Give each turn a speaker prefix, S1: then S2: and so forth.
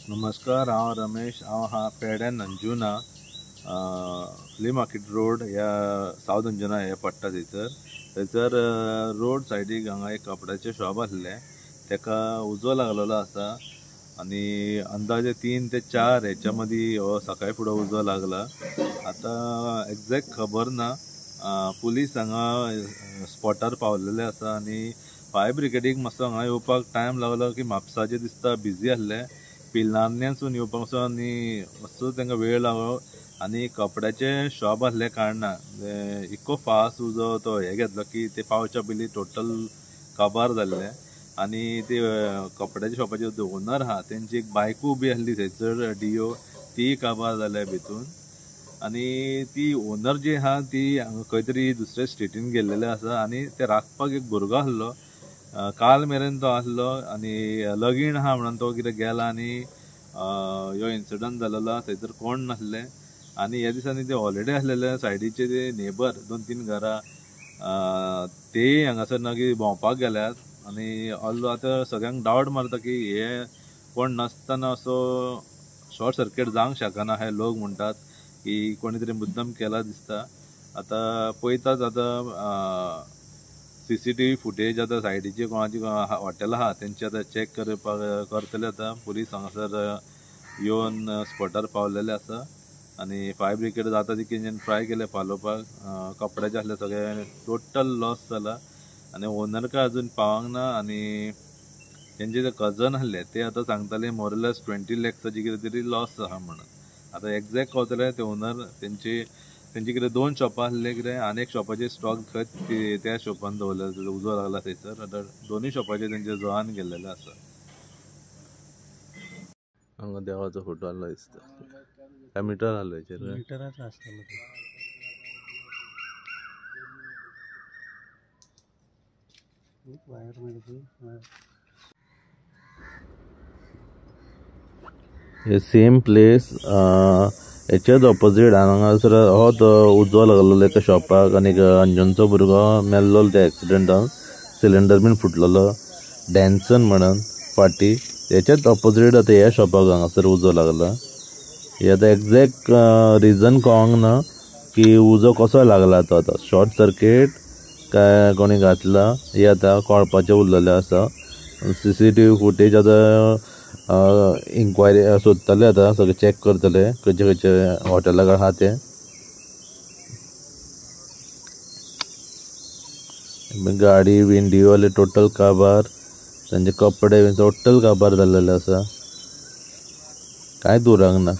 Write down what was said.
S1: नमस्कार, हांव रमेश. हांव आहा पेड्यान अंजुना फ्ली मार्केट रोड ह्या सावथ अंजुना हे पडटा थंयसर रोड सायडीक हांगा एक कपड्याचें शॉप आसलें. तेका उजो लागलेलो आसा आनी अंदाजे 3 ते 4 हेच्या मदीं हो सकाळी फुडें उजो लागला. आतां एक्झॅक्ट खबर ना. पुलीस हांगा स्पॉटार पावलेले आसा आनी फायर ब्रिगेडीक मातसो हांगा येवपाक टायम लागलो की म्हापसाचे दिसता बिजी आसले. पिल्लांनीसून येवपाक मातसो आनी मातसो तांकां वेळ लागलो आनी कपड्याचें शॉप आसले कारणान इतको फास्ट उजो तो हे घेतलो की ते पावच्या पयलीं टोटल काबार जाल्ले. आनी ते कपड्याच्या शॉपाचे ओनर आहा तेंची एक बायकू उबी आसली थंयसर डिओ, ती काबार जाल्या भितून. आनी ती ओनर जी आहा ती खंय तरी दुसऱ्या स्टेटीन गेल्लेले आसा आनी ते राखपाक एक भुरगो आसलो. काल मेरेन तो आसलो आनी लगीण आहा म्हणून तो कितें गेला आनी ह्यो इन्सिडंट जालेलो. थंयसर कोण नासले आनी ह्या दिसांनी ते हॉलिडे आसलेले. सायडीचे ते नेबर 2-3 घरां तेय हांगासर मागीर भोंवपाक गेल्यात आनी ऑल्दो आतां सगळ्यांक डावट मारता की हे कोण नासतना असो शॉर्ट सर्किट जावंक शकना हे लोक म्हणटात की कोणी तरी मुद्दम केला दिसता. आतां पळयतात आतां CCTV फुटेज आतां सायडीचे कोणाची हॉटेल आहा तेंचे आतां चॅक करतले. आतां पुलीस हांगासर येवन स्पॉटार पावलेले आसा आनी फायर ब्रिगेड जाता तितकेन ट्राय केले पालोवपाक. कपड्याचे आसले सगळे टोटल लॉस जाला आनी ओनरका अजून पावंक ना. आनी तेंचे जे कजन आसले ते आतां सांगताले मोरलेस 20 lakhsची कितें तरी लॉस आहा म्हणून. आतां एक्झॅक्ट कळतले ते ओनर तेंची कितें 2 शॉपां आसले कितें आनी एक शॉपाचे स्टॉक खंय त्या शॉपान दवरले उजो लागला थंयसर. आतां दोनूय शॉपाचे तेंचे जळान गेल्लेले आसा. हांगा देवाचो फोटो आसलो दिसता. काय मिटर आसलो हेचेर
S2: मिटराचो आसतलो वायर मागीर
S1: हे सेम प्लेस हेच्याच ऑपोजीट हांगासर हो तो उजो लागलेलो एका शॉपाक आनी अंजनचो भुरगो मेल्लो त्या एक्सिडेंटान. सिलिंडर बीन फुटलेलो डॅन्सन म्हणून फाटी. हेच्याच ऑपोजीट आतां ह्या शॉपाक हांगासर उजो लागला. हे आतां एक्झॅक्ट रिजन कळोंक ना की उजो कसो लागला तो. आतां शॉर्ट सर्किट काय कोणी घातला हे आतां कळपाचें उरलेलें आसा. CCTV फुटेज आतां इन्क्वायरी सोदतले आतां सगळे चॅक करतले खंयचे खंयचे हॉटेलाक आहा ते. गाडी बीन डिओले टोटल काबार. तांचे कपडे बीन टोटल काबार जाल्लेले आसा. कांयच उरोंक ना.